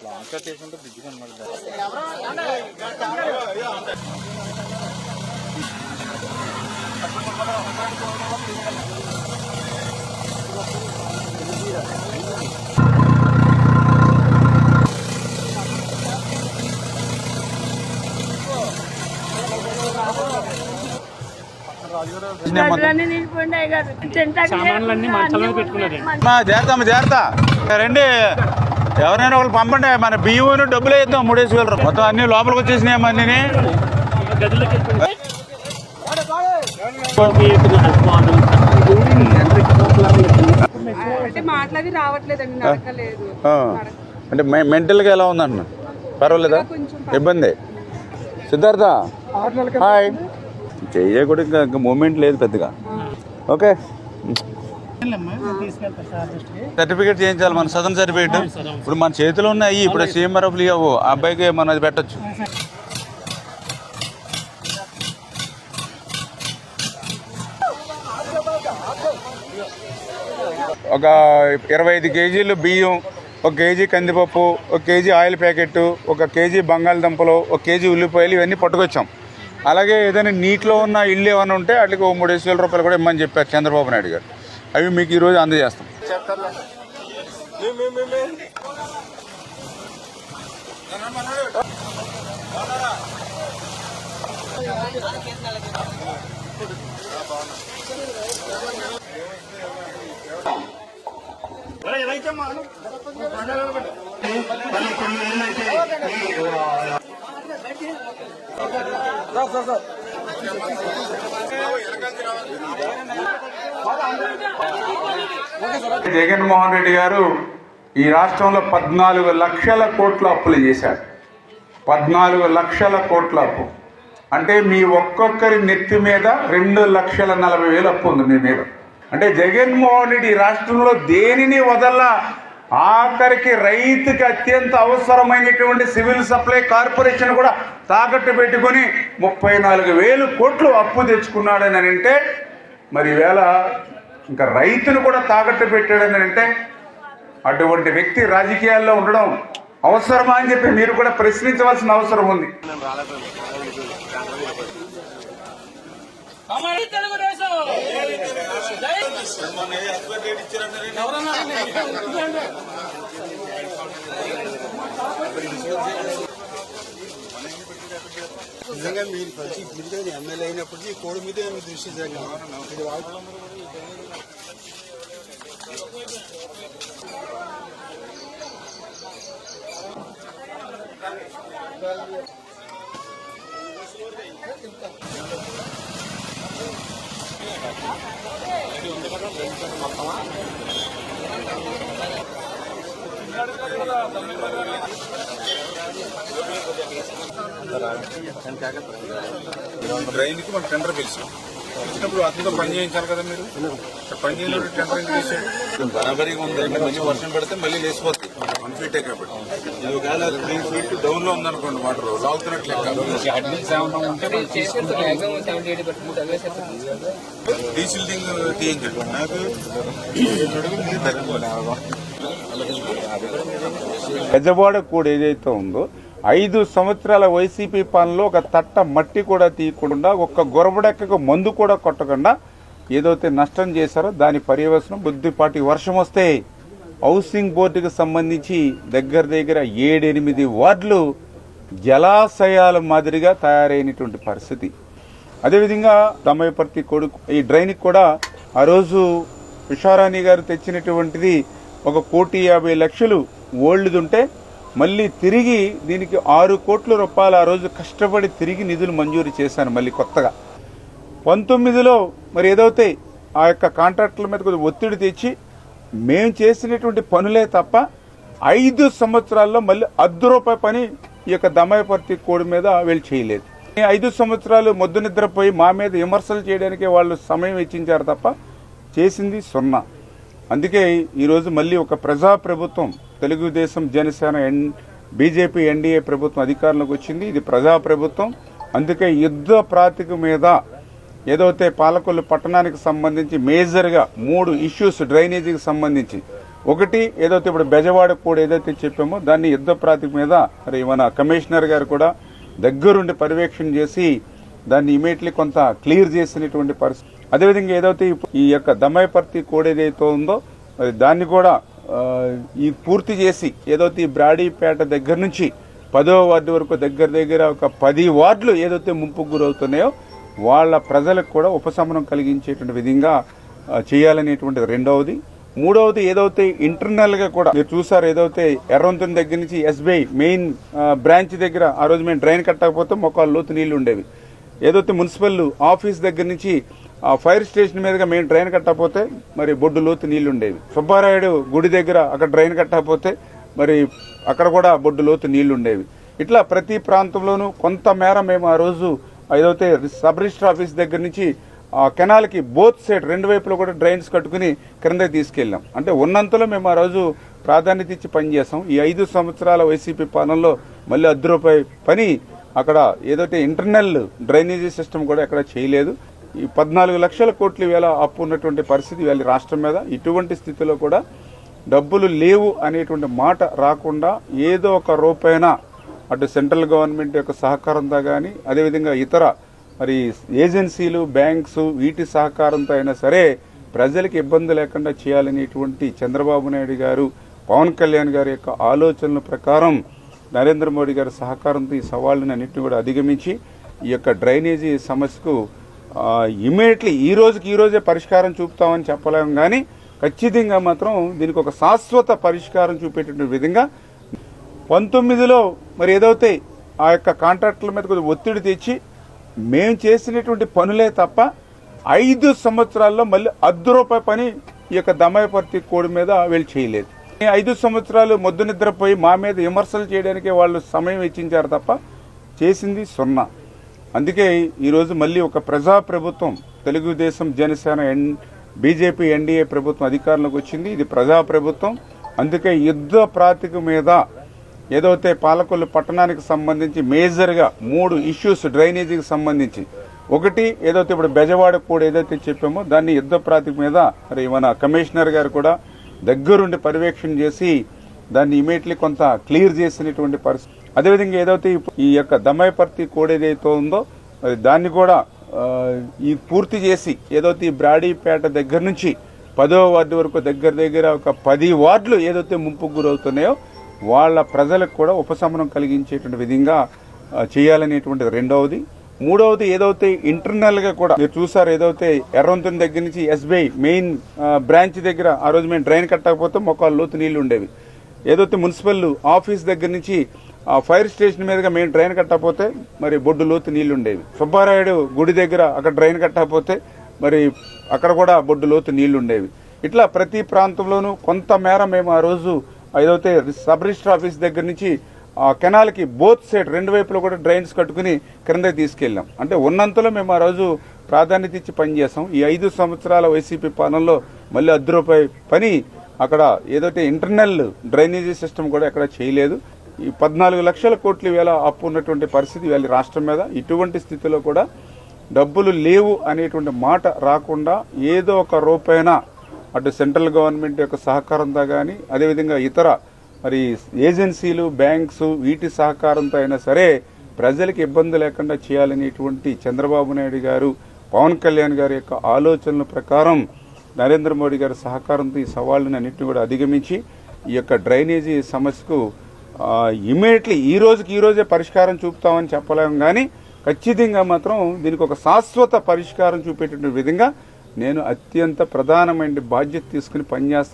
జాగ్రత్త రండి, ఎవరైనా ఒకళ్ళు పంపండి. మన బియ్యం డబ్బులు వేద్దాం 3,000 మొత్తం అన్ని లోపలికి వచ్చేసినాయి. అన్ని అంటే మెంటల్గా ఎలా ఉందన్న? పర్వాలేదా? ఇబ్బంది? సిద్ధార్థ హాయ్, చెయ్యకూడదు ఇంకా మూమెంట్ లేదు పెద్దగా. ఓకే, సర్టిఫికేట్ చేయించాలి, మన సదన్ సర్టిఫికేట్. ఇప్పుడు మన చేతిలో ఉన్నాయి. ఇప్పుడు సీఎంఆర్ఎఫ్లు ఇవ్వవు, ఆ అబ్బాయికి మనం అది పెట్టచ్చు. ఒక 25 కేజీలు బియ్యం, 1 కేజీ కందిపప్పు, 1 కేజీ ఆయిల్ ప్యాకెట్, 1 కేజీ బంగాళదుంపలు, 1 కేజీ ఉల్లిపాయలు ఇవన్నీ పట్టుకొచ్చాం. అలాగే ఏదైనా నీటిలో ఉన్న ఇల్లు ఏమైనా ఉంటే వాటికి 3,000 రూపాయలు కూడా ఇమ్మని చెప్పారు చంద్రబాబు నాయుడు గారు. అవి మీకు ఈరోజు అందజేస్తాం. జగన్మోహన్ రెడ్డి గారు ఈ రాష్ట్రంలో 14 లక్షల కోట్ల అప్పులు చేశారు. 14 లక్షల కోట్ల అప్పు అంటే మీ ఒక్కొక్కరి నెత్తి మీద 2,40,40,000 అప్పు ఉంది మీ మీద. అంటే జగన్మోహన్ రెడ్డి ఈ రాష్ట్రంలో దేనిని వదల్లా, ఆఖరికి రైతుకి అత్యంత అవసరమైనటువంటి సివిల్ సప్లై కార్పొరేషన్ కూడా తాకట్టు పెట్టుకొని 34,000 కోట్లు అప్పు తెచ్చుకున్నాడని అంటే, మరి ఈవేళ ఇంకా రైతును కూడా తాకట్టు పెట్టాడని అంటే, అటువంటి వ్యక్తి రాజకీయాల్లో ఉండడం అవసరమా అని చెప్పి మీరు కూడా ప్రశ్నించవలసిన అవసరం ఉంది. నిజంగా మీరు కలిసి మీరు ఎమ్మెల్యే అయినప్పటికీ కోడి మీదే దృష్టి డ్రైన్కి మన టెండర్ పిలిచి వచ్చినప్పుడు అతనితో పని చేయించాలి కదా. మీరు పని చేయలేదు, టెండర్ ఎందుకు చేశాడు? బరాబరీగా ఉంది. మళ్ళీ వర్షం పెడితే మళ్ళీ లేచిపోతుంది, అన్ఫీటే కాబట్టి. ఇది ఒకవేళ 3 feet డౌన్ లో ఉందనుకోండి, వాటర్ లాగుతున్నట్లు డీసిల్టింగ్ తీయించండి. నాకు పెద్దవాడ కూడా ఏదైతే ఉందో 5 సంవత్సరాల వైసీపీ పాలనలో ఒక తట్ట మట్టి కూడా తీయకుండా, ఒక్క గొరబడెక్కకు మందు కూడా కొట్టకుండా ఏదైతే నష్టం చేశారో దాని పర్యవసనం బుద్ధిపాటి వర్షం వస్తే హౌసింగ్ బోర్డుకి సంబంధించి దగ్గర 7-8 వార్డులు జలాశయాల మాదిరిగా తయారైనటువంటి పరిస్థితి. అదేవిధంగా దమయపర్తి కొడుకు ఈ డ్రైన్కి కూడా ఆ రోజు ఉషారాణి గారు తెచ్చినటువంటిది 1,50,00,000 ఓల్డ్దుంటే మళ్ళీ తిరిగి దీనికి 6 కోట్ల రూపాయలు ఆ రోజు కష్టపడి తిరిగి నిధులు మంజూరు చేశాను మళ్ళీ కొత్తగా. 19లో మరి ఏదైతే ఆ యొక్క కాంట్రాక్టుల మీద కొద్దిగా ఒత్తిడి తెచ్చి మేము చేసినటువంటి పనులే తప్ప 5 సంవత్సరాల్లో మళ్ళీ ₹1 పని ఈ యొక్క దమయపర్తి కోడి మీద వీళ్ళు చేయలేదు. 5 సంవత్సరాలు మొద్దు నిద్రపోయి మా మీద విమర్శలు చేయడానికి వాళ్ళు సమయం వెచ్చించారు తప్ప చేసింది 0. అందుకే ఈరోజు మళ్ళీ ఒక ప్రజా ప్రభుత్వం, తెలుగుదేశం, జనసేన, బీజేపీ, ఎన్డీఏ ప్రభుత్వం అధికారంలోకి వచ్చింది. ఇది ప్రజా ప్రభుత్వం. అందుకే యుద్ధ ప్రాతిక మీద ఏదైతే పాలకొల్లు పట్టణానికి సంబంధించి మేజర్గా 3 ఇష్యూస్ డ్రైనేజీకి సంబంధించి ఒకటి ఏదైతే ఇప్పుడు బెజవాడ కూడా ఏదైతే చెప్పామో దాన్ని యుద్ధ ప్రాతిపదిక మీద మరి మన కమిషనర్ గారు కూడా దగ్గరుండి పర్యవేక్షణ చేసి దాన్ని ఇమీడియట్లీ కొంత క్లియర్ చేసినటువంటి పరిస్థితి. అదేవిధంగా ఏదైతే ఈ యొక్క దమ్మాయిపర్తి కోడ్ ఏదైతే ఉందో మరి దాన్ని కూడా ఈ పూర్తి చేసి ఏదైతే ఈ బ్రాడీపేట దగ్గర నుంచి 10వ వార్డు వరకు దగ్గర ఒక 10 వార్డులు ఏదైతే ముంపుకు గురవుతున్నాయో వాళ్ళ ప్రజలకు కూడా ఉపశమనం కలిగించేటువంటి విధంగా చేయాలనేటువంటిది రెండవది. మూడవది ఏదైతే ఇంటర్నల్ గా కూడా మీరు చూసారు, ఏదైతే ఎర్రవంతుని దగ్గర నుంచి ఎస్బీఐ మెయిన్ బ్రాంచ్ దగ్గర ఆ రోజు మేము డ్రైన్ కట్టకపోతే మొక్కలు లోతు నీళ్లు ఉండేవి. ఏదైతే మున్సిపల్ ఆఫీస్ దగ్గర నుంచి ఫైర్ స్టేషన్ మీదుగా మేము డ్రైన్ కట్టకపోతే మరి బొడ్డు లోతు నీళ్లు ఉండేవి. సుబ్బారాయుడు గుడి దగ్గర అక్కడ డ్రైన్ కట్టకపోతే మరి అక్కడ కూడా బొడ్డు లోతు నీళ్లు ఉండేవి. ఇట్లా ప్రతి ప్రాంతంలోనూ కొంతమేర మేము ఆ రోజు ఏదైతే సబ్ రిజిస్టర్ ఆఫీస్ దగ్గర నుంచి ఆ కెనాల్కి బోత్ సైడ్ 2 వైపులో కూడా డ్రైన్స్ కట్టుకుని క్రిందకి తీసుకెళ్ళాం. అంటే ఉన్నంతలో మేము ఆ రోజు ప్రాధాన్యత ఇచ్చి పనిచేసాం. ఈ 5 సంవత్సరాల వైసీపీ పాలనలో మళ్ళీ ₹10 పని అక్కడ ఏదైతే ఇంటర్నల్ డ్రైనేజీ సిస్టమ్ కూడా ఎక్కడ చేయలేదు. ఈ 14 లక్షల కోట్ల వేల అప్పు ఉన్నటువంటి పరిస్థితి వీళ్ళ రాష్ట్రం మీద. ఇటువంటి స్థితిలో కూడా డబ్బులు లేవు అనేటువంటి మాట రాకుండా ఏదో ఒక రూపైనా అటు సెంట్రల్ గవర్నమెంట్ యొక్క సహకారంతో కానీ అదేవిధంగా ఇతర మరి ఏజెన్సీలు బ్యాంక్స్ వీటి సహకారంతో అయినా సరే ప్రజలకు ఇబ్బంది లేకుండా చేయాలనేటువంటి చంద్రబాబు నాయుడు గారు పవన్ కళ్యాణ్ గారి యొక్క ఆలోచనల ప్రకారం నరేంద్ర మోడీ గారి సహకారంతో ఈ సవాళ్ళని అన్నింటినీ కూడా అధిగమించి ఈ యొక్క డ్రైనేజీ సమస్యకు ఇమీడియట్లీ ఈ రోజే పరిష్కారం చూపుతామని చెప్పలేము, కానీ ఖచ్చితంగా మాత్రం దీనికి ఒక శాశ్వత పరిష్కారం చూపేటువంటి విధంగా 19లో మరి ఏదైతే ఆ యొక్క కాంట్రాక్టుల మీద కొంచెం ఒత్తిడి తెచ్చి మేము చేసినటువంటి పనులే తప్ప 5 సంవత్సరాల్లో మళ్ళీ ₹10 పని ఈ యొక్క దమ్మాయిపర్తి కోడి మీద వీళ్ళు చేయలేదు. 5 సంవత్సరాలు మొద్దు నిద్రపోయి మా మీద విమర్శలు చేయడానికి వాళ్ళు సమయం వెచ్చించారు తప్ప చేసింది 0. అందుకే ఈరోజు మళ్ళీ ఒక ప్రజాప్రభుత్వం తెలుగుదేశం జనసేన బీజేపీ ఎన్డీఏ ప్రభుత్వం అధికారంలోకి వచ్చింది. ఇది ప్రజాప్రభుత్వం. అందుకే యుద్ధ ప్రాతిపదిక మీద ఏదైతే పాలకొల్లు పట్టణానికి సంబంధించి మేజర్గా 3 ఇష్యూస్ డ్రైనేజీకి సంబంధించి, ఒకటి ఏదైతే ఇప్పుడు బెజవాడ కూడా ఏదైతే చెప్పామో దాన్ని యుద్ధ ప్రాతిపదిక మీద మరి మన కమిషనర్ గారు కూడా దగ్గరుండి పర్యవేక్షణ చేసి దాన్ని ఇమీడియట్లీ కొంత క్లియర్ చేసినటువంటి పరిస్థితి. అదేవిధంగా ఏదైతే ఈ యొక్క దమ్మాయిపర్తి కోడ్ ఏదైతే ఉందో మరి దాన్ని కూడా ఈ పూర్తి చేసి ఏదైతే ఈ బ్రాడీపేట దగ్గర నుంచి 10వ వార్డు వరకు దగ్గర ఒక 10 వార్డులు ఏదైతే ముంపుకు గురవుతున్నాయో వాళ్ళ ప్రజలకు కూడా ఉపశమనం కలిగించేటువంటి విధంగా చేయాలనేటువంటిది రెండవది. మూడవది ఏదైతే ఇంటర్నల్ గా కూడా మీరు చూసారు, ఏదైతే ఎర్రవంతుని దగ్గర నుంచి ఎస్బీఐ మెయిన్ బ్రాంచ్ దగ్గర ఆ రోజు మేము డ్రైన్ కట్టకపోతే మొక్కలు లోతు నీళ్లు ఉండేవి. ఏదైతే మున్సిపల్ ఆఫీస్ దగ్గర నుంచి ఫైర్ స్టేషన్ మీదుగా మేము డ్రైన్ కట్టకపోతే మరి బొడ్డు లోతు నీళ్లు ఉండేవి. సుబ్బారాయుడు గుడి దగ్గర అక్కడ డ్రైన్ కట్టకపోతే మరి అక్కడ కూడా బొడ్డు లోతు నీళ్లు ఉండేవి. ఇట్లా ప్రతి ప్రాంతంలోనూ కొంతమేర మేము ఆ రోజు ఏదైతే సబ్ రిజిస్టర్ ఆఫీస్ దగ్గర నుంచి ఆ కెనాల్కి బోత్ సైడ్ 2 వైపులో కూడా డ్రైన్స్ కట్టుకుని క్రిందకి తీసుకెళ్ళాం. అంటే ఉన్నంతలో మేము ఆ రోజు ప్రాధాన్యత ఇచ్చి పనిచేసాం. ఈ 5 సంవత్సరాల వైసీపీ పాలనలో మళ్ళీ ₹10 పని అక్కడ ఏదైతే ఇంటర్నల్ డ్రైనేజీ సిస్టమ్ కూడా ఎక్కడ చేయలేదు. ఈ 14 లక్షల కోట్ల వేల అప్పు ఉన్నటువంటి పరిస్థితి వీళ్ళ రాష్ట్రం మీద. ఇటువంటి స్థితిలో కూడా డబ్బులు లేవు అనేటువంటి మాట రాకుండా ఏదో ఒక రూపైనా అటు సెంట్రల్ గవర్నమెంట్ యొక్క సహకారంతో కానీ అదేవిధంగా ఇతర మరి ఏజెన్సీలు బ్యాంక్స్ వీటి సహకారంతో అయినా సరే ప్రజలకు ఇబ్బంది లేకుండా చేయాలనేటువంటి చంద్రబాబు నాయుడు గారు పవన్ కళ్యాణ్ గారి యొక్క ఆలోచనల ప్రకారం నరేంద్ర మోడీ గారి సహకారంతో ఈ సవాళ్ళని అన్నింటినీ కూడా అధిగమించి ఈ యొక్క డ్రైనేజీ సమస్యకు ఇమీడియట్లీ ఈ రోజే పరిష్కారం చూపుతామని చెప్పలేము, కానీ ఖచ్చితంగా మాత్రం దీనికి ఒక శాశ్వత పరిష్కారం చూపేటువంటి విధంగా నేను అత్యంత ప్రధానమైన బాధ్యత తీసుకుని పనిచేస్తాను.